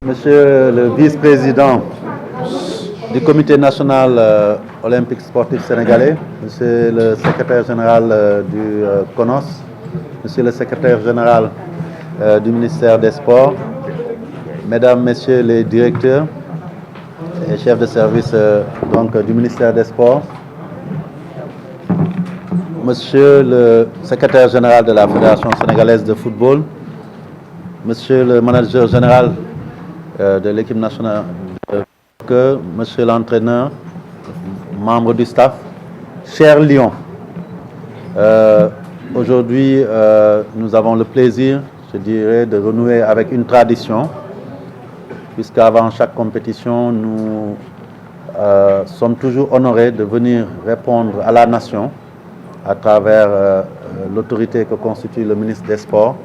Monsieur le vice-président du Comité national olympique sportif sénégalais, monsieur le secrétaire général du CONOS, monsieur le secrétaire général du ministère des Sports, mesdames, messieurs les directeurs et chefs de service du ministère des Sports, monsieur le secrétaire général de la Fédération sénégalaise de football, monsieur le manager général de l'équipe nationale, monsieur l'entraîneur, membre du staff, cher Lyon, aujourd'hui nous avons le plaisir, je dirais, de renouer avec une tradition, puisqu'avant chaque compétition, nous sommes toujours honorés de venir répondre à la nation à travers l'autorité que constitue le ministre des Sports,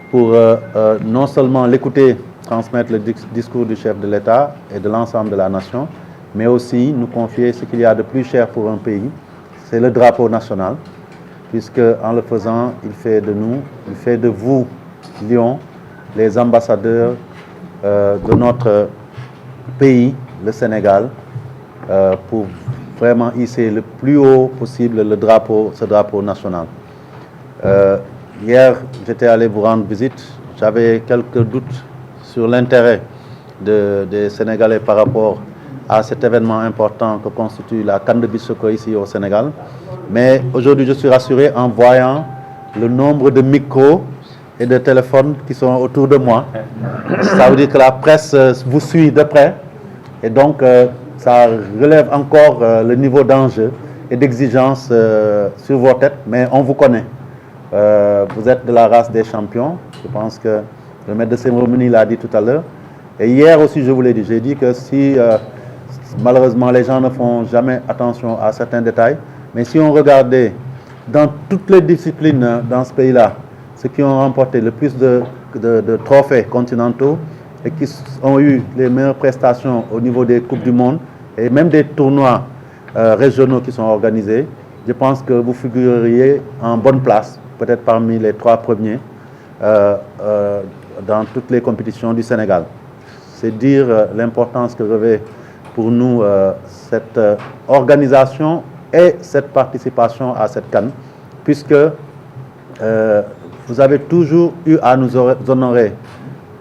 pour non seulement l'écouter, transmettre le discours du chef de l'État et de l'ensemble de la nation, mais aussi nous confier ce qu'il y a de plus cher pour un pays, c'est le drapeau national, puisque en le faisant, il fait de nous, il fait de vous, Lyon, les ambassadeurs de notre pays, le Sénégal, pour vraiment hisser le plus haut possible le drapeau, ce drapeau national. Hier, j'étais allé vous rendre visite. J'avais quelques doutes sur l'intérêt des Sénégalais par rapport à cet événement important que constitue la CAN de Beach Soccer ici au Sénégal. Mais aujourd'hui, je suis rassuré en voyant le nombre de micros et de téléphones qui sont autour de moi. Ça veut dire que la presse vous suit de près. Et donc, ça relève encore le niveau d'enjeu et d'exigence sur vos têtes. Mais on vous connaît. Vous êtes de la race des champions. Je pense que le maître de cérémonie l'a dit tout à l'heure. Et hier aussi, je vous l'ai dit. J'ai dit que si, malheureusement, les gens ne font jamais attention à certains détails, mais si on regardait dans toutes les disciplines dans ce pays-là, ceux qui ont remporté le plus de trophées continentaux et qui ont eu les meilleures prestations au niveau des Coupes du Monde et même des tournois régionaux qui sont organisés, je pense que vous figureriez en bonne place, peut-être parmi les 3 premiers dans toutes les compétitions du Sénégal. C'est dire l'importance que revêt pour nous cette organisation et cette participation à cette CAN, puisque vous avez toujours eu à nous honorer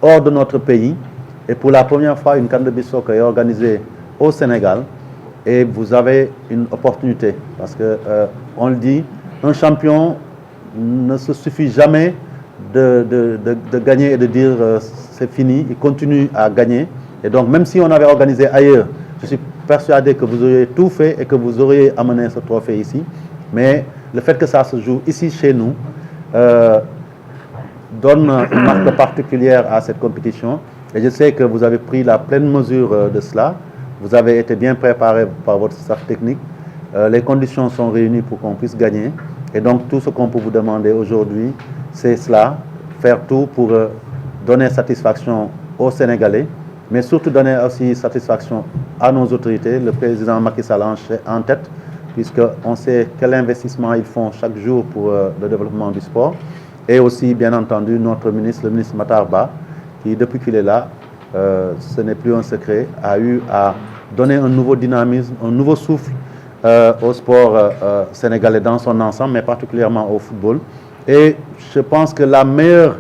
hors de notre pays, et pour la première fois, une CAN de Beach Soccer est organisée au Sénégal, et vous avez une opportunité, parce que, on le dit, un champion ne se suffit jamais de gagner et de dire c'est fini, il continue à gagner. Et donc, même si on avait organisé ailleurs, je suis persuadé que vous auriez tout fait et que vous auriez amené ce trophée ici. Mais le fait que ça se joue ici chez nous donne une marque particulière à cette compétition. Et je sais que vous avez pris la pleine mesure de cela. Vous avez été bien préparé par votre staff technique. Les conditions sont réunies pour qu'on puisse gagner. Et donc, tout ce qu'on peut vous demander aujourd'hui, c'est cela, faire tout pour donner satisfaction aux Sénégalais, mais surtout donner aussi satisfaction à nos autorités, le président Macky Sall en tête, puisqu'on sait quel investissement ils font chaque jour pour le développement du sport, et aussi, bien entendu, notre ministre, le ministre Matar Ba, qui, depuis qu'il est là, ce n'est plus un secret, a eu à donner un nouveau dynamisme, un nouveau souffle au sport sénégalais dans son ensemble, mais particulièrement au football. Et je pense que la meilleure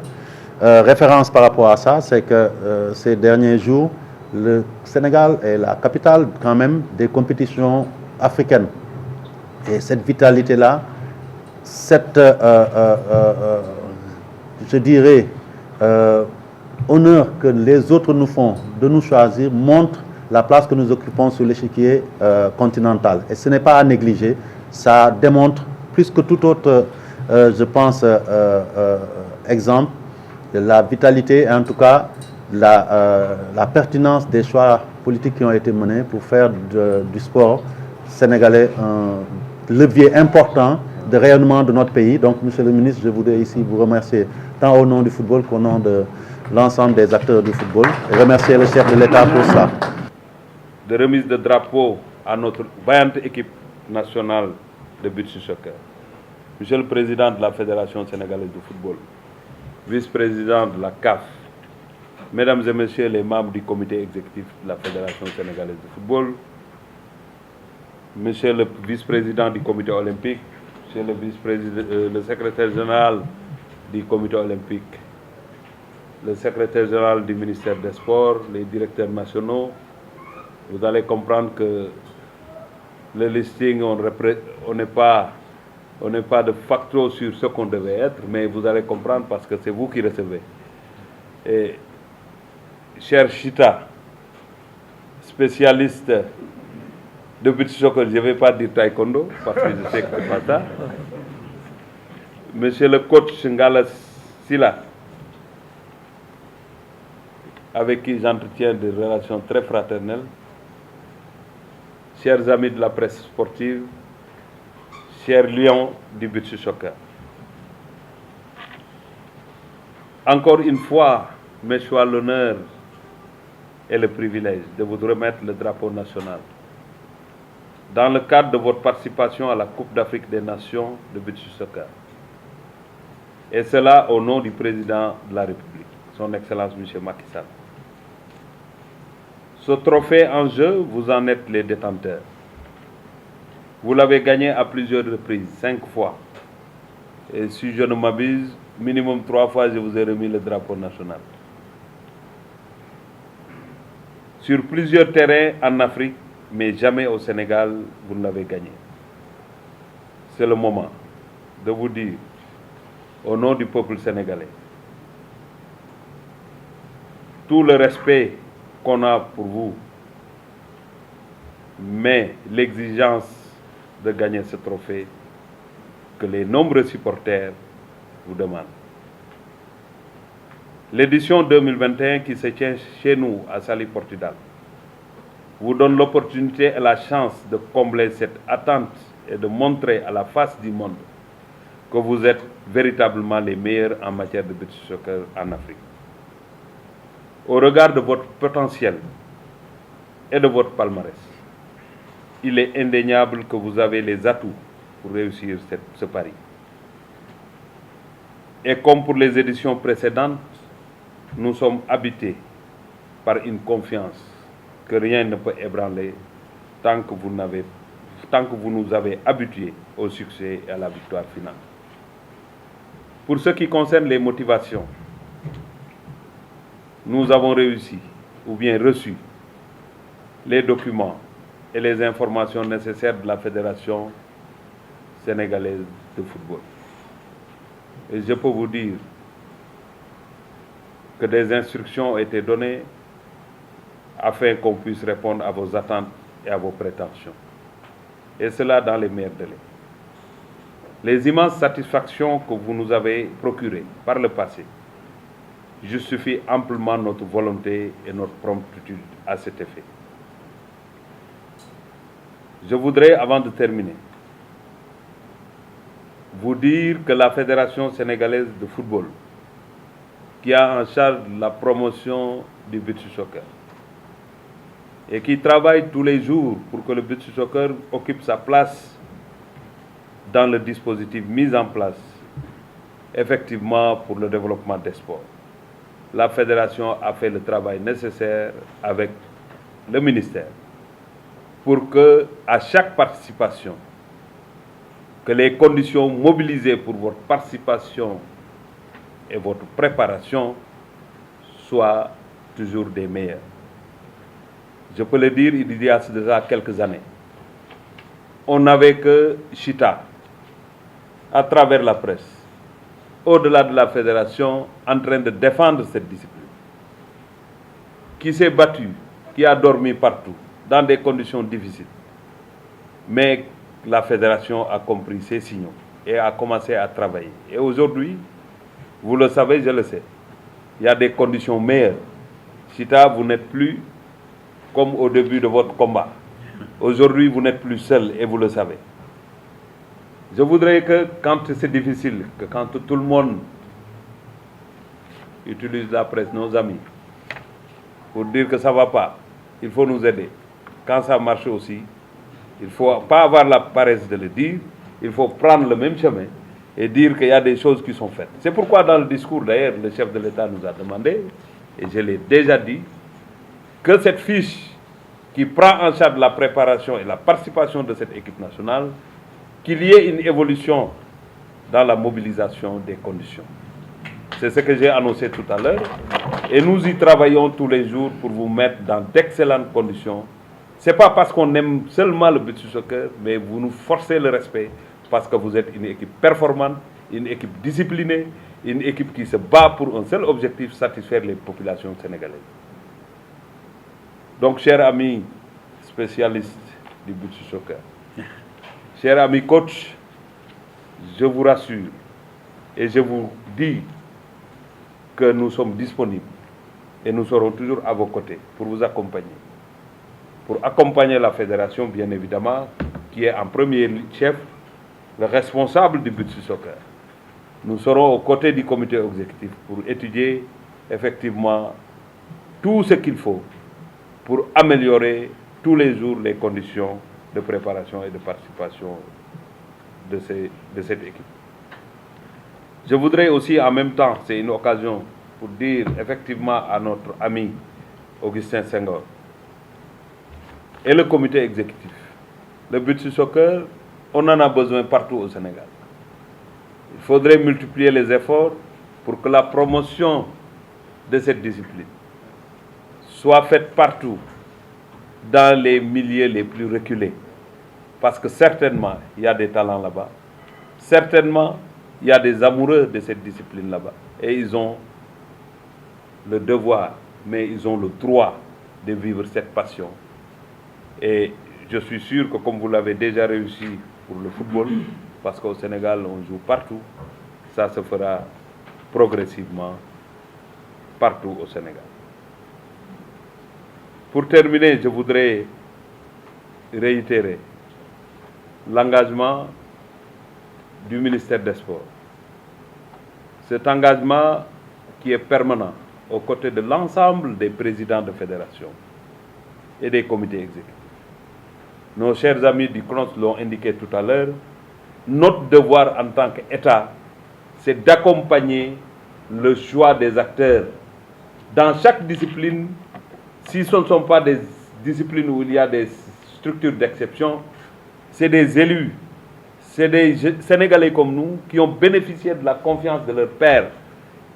référence par rapport à ça, c'est que ces derniers jours, le Sénégal est la capitale quand même des compétitions africaines. Et cette vitalité-là, cette, je dirais, honneur que les autres nous font de nous choisir, montre la place que nous occupons sur l'échiquier continental. Et ce n'est pas à négliger, ça démontre plus que tout autre, je pense, exemple, la vitalité et en tout cas la pertinence des choix politiques qui ont été menés pour faire du sport sénégalais un levier important de rayonnement de notre pays. Donc, monsieur le ministre, je voudrais ici vous remercier tant au nom du football qu'au nom de l'ensemble des acteurs du football et remercier le chef de l'État pour ça. De remise de drapeau à notre vaillante équipe nationale de beach soccer. Monsieur le Président de la Fédération sénégalaise de football, vice-président de la CAF, Mesdames et Messieurs les membres du comité exécutif de la Fédération sénégalaise de football, Monsieur le vice-président du comité olympique, Monsieur le secrétaire général du comité olympique, le secrétaire général du ministère des Sports, les directeurs nationaux, vous allez comprendre que le listing, on n'est pas de facto sur ce qu'on devait être, mais vous allez comprendre parce que c'est vous qui recevez. Et cher Chita, spécialiste de beach soccer, je ne vais pas dire taekwondo parce que je sais que ce n'est pas ça. Monsieur le coach Ngala Sila, avec qui j'entretiens des relations très fraternelles. Chers amis de la presse sportive, chers lions du beach soccer. Encore une fois, me soit l'honneur et le privilège de vous remettre le drapeau national dans le cadre de votre participation à la Coupe d'Afrique des Nations de beach soccer. Et cela au nom du président de la République, son Excellence M. Macky Sall. Ce trophée en jeu, vous en êtes les détenteurs. Vous l'avez gagné à plusieurs reprises, 5 fois. Et si je ne m'abuse, minimum 3 fois, je vous ai remis le drapeau national. Sur plusieurs terrains en Afrique, mais jamais au Sénégal, vous ne l'avez gagné. C'est le moment de vous dire, au nom du peuple sénégalais, tout le respect qu'on a pour vous, mais l'exigence de gagner ce trophée que les nombreux supporters vous demandent. L'édition 2021 qui se tient chez nous à Saly Portudal vous donne l'opportunité et la chance de combler cette attente et de montrer à la face du monde que vous êtes véritablement les meilleurs en matière de beach soccer en Afrique. Au regard de votre potentiel et de votre palmarès, il est indéniable que vous avez les atouts pour réussir ce pari. Et comme pour les éditions précédentes, nous sommes habités par une confiance que rien ne peut ébranler tant que vous nous avez habitués au succès et à la victoire finale. Pour ce qui concerne les motivations, nous avons réussi ou bien reçu les documents et les informations nécessaires de la Fédération sénégalaise de football. Et je peux vous dire que des instructions ont été données afin qu'on puisse répondre à vos attentes et à vos prétentions. Et cela dans les meilleurs délais. Les immenses satisfactions que vous nous avez procurées par le passé justifient amplement notre volonté et notre promptitude à cet effet. Je voudrais, avant de terminer, vous dire que la Fédération sénégalaise de football, qui a en charge la promotion du beach soccer et qui travaille tous les jours pour que le beach soccer occupe sa place dans le dispositif mis en place effectivement pour le développement des sports. La Fédération a fait le travail nécessaire avec le ministère pour que, à chaque participation, que les conditions mobilisées pour votre participation et votre préparation soient toujours des meilleures. Je peux le dire, il y a déjà quelques années, on n'avait que Chita, à travers la presse, au-delà de la fédération, en train de défendre cette discipline, qui s'est battu, qui a dormi partout, dans des conditions difficiles. Mais la fédération a compris ces signaux et a commencé à travailler. Et aujourd'hui, vous le savez, je le sais, il y a des conditions meilleures. Chita, vous n'êtes plus comme au début de votre combat. Aujourd'hui, vous n'êtes plus seul et vous le savez. Je voudrais que quand c'est difficile, que quand tout le monde utilise la presse, nos amis, pour dire que ça ne va pas, il faut nous aider. Quand ça marche aussi, il ne faut pas avoir la paresse de le dire, il faut prendre le même chemin et dire qu'il y a des choses qui sont faites. C'est pourquoi dans le discours, d'ailleurs, le chef de l'État nous a demandé et je l'ai déjà dit, que cette fiche qui prend en charge la préparation et la participation de cette équipe nationale, qu'il y ait une évolution dans la mobilisation des conditions. C'est ce que j'ai annoncé tout à l'heure. Et nous y travaillons tous les jours pour vous mettre dans d'excellentes conditions. Ce n'est pas parce qu'on aime seulement le beach soccer, mais vous nous forcez le respect parce que vous êtes une équipe performante, une équipe disciplinée, une équipe qui se bat pour un seul objectif, satisfaire les populations sénégalaises. Donc, chers amis spécialistes du beach soccer, chers amis coachs, je vous rassure et je vous dis que nous sommes disponibles et nous serons toujours à vos côtés pour vous accompagner. Pour accompagner la fédération, bien évidemment, qui est en premier chef le responsable du beach soccer. Nous serons aux côtés du comité exécutif pour étudier effectivement tout ce qu'il faut pour améliorer tous les jours les conditions de préparation et de participation de cette équipe. Je voudrais aussi en même temps, c'est une occasion pour dire effectivement à notre ami Augustin Senghor et le comité exécutif, le beach soccer, on en a besoin partout au Sénégal. Il faudrait multiplier les efforts pour que la promotion de cette discipline soit faite partout, dans les milieux les plus reculés. Parce que certainement, il y a des talents là-bas. Certainement, il y a des amoureux de cette discipline là-bas. Et ils ont le devoir, mais ils ont le droit de vivre cette passion. Et je suis sûr que comme vous l'avez déjà réussi pour le football, parce qu'au Sénégal, on joue partout, ça se fera progressivement partout au Sénégal. Pour terminer, je voudrais réitérer l'engagement du ministère des Sports. Cet engagement qui est permanent aux côtés de l'ensemble des présidents de fédération et des comités exécutifs. Nos chers amis du CNOS l'ont indiqué tout à l'heure, notre devoir en tant qu'État, c'est d'accompagner le choix des acteurs dans chaque discipline. Si ce ne sont pas des disciplines où il y a des structures d'exception, c'est des élus, c'est des Sénégalais comme nous qui ont bénéficié de la confiance de leurs pairs.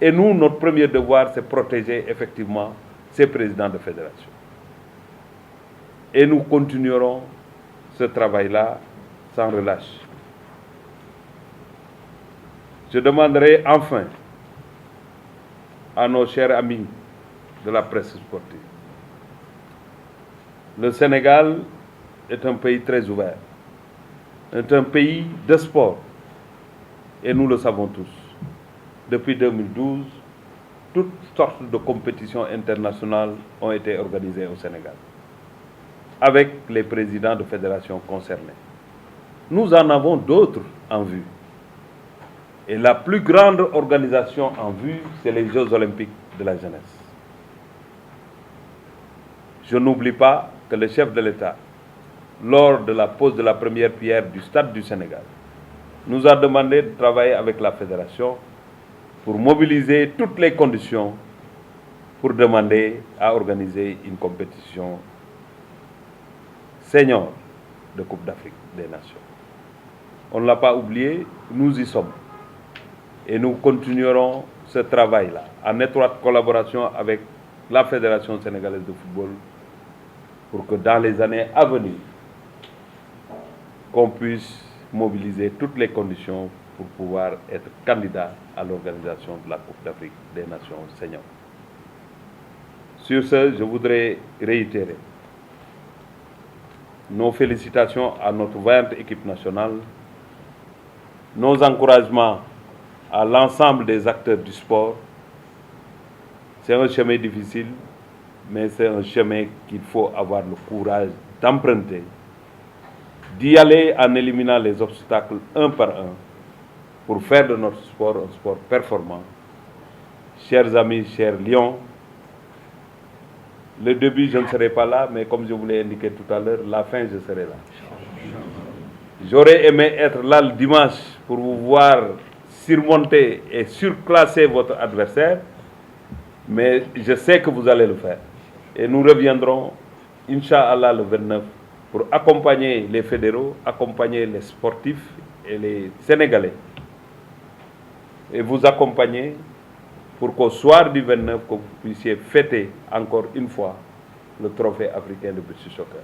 Et nous, notre premier devoir, c'est protéger effectivement ces présidents de fédération. Et nous continuerons ce travail-là sans relâche. Je demanderai enfin à nos chers amis de la presse sportive. Le Sénégal est un pays très ouvert, est un pays de sport, et nous le savons tous. Depuis 2012, toutes sortes de compétitions internationales ont été organisées au Sénégal, avec les présidents de fédérations concernées. Nous en avons d'autres en vue. Et la plus grande organisation en vue, c'est les Jeux olympiques de la jeunesse. Je n'oublie pas que le chef de l'État, lors de la pose de la première pierre du Stade du Sénégal, nous a demandé de travailler avec la fédération pour mobiliser toutes les conditions pour demander à organiser une compétition senior de Coupe d'Afrique des Nations. On ne l'a pas oublié, nous y sommes. Et nous continuerons ce travail-là en étroite collaboration avec la Fédération sénégalaise de football pour que dans les années à venir, qu'on puisse mobiliser toutes les conditions pour pouvoir être candidat à l'organisation de la Coupe d'Afrique des Nations seniors. Sur ce, je voudrais réitérer nos félicitations à notre vaillante équipe nationale, nos encouragements à l'ensemble des acteurs du sport. C'est un chemin difficile, mais c'est un chemin qu'il faut avoir le courage d'emprunter, d'y aller en éliminant les obstacles un par un pour faire de notre sport un sport performant. Chers amis, chers lions, le début, je ne serai pas là, mais comme je vous l'ai indiqué tout à l'heure, la fin, je serai là. J'aurais aimé être là le dimanche pour vous voir surmonter et surclasser votre adversaire, Mais je sais que vous allez le faire. Et nous reviendrons, Inch'Allah, le 29, pour accompagner les fédéraux, accompagner les sportifs et les Sénégalais. Et vous accompagner pour qu'au soir du 29, que vous puissiez fêter encore une fois le trophée africain de beach soccer.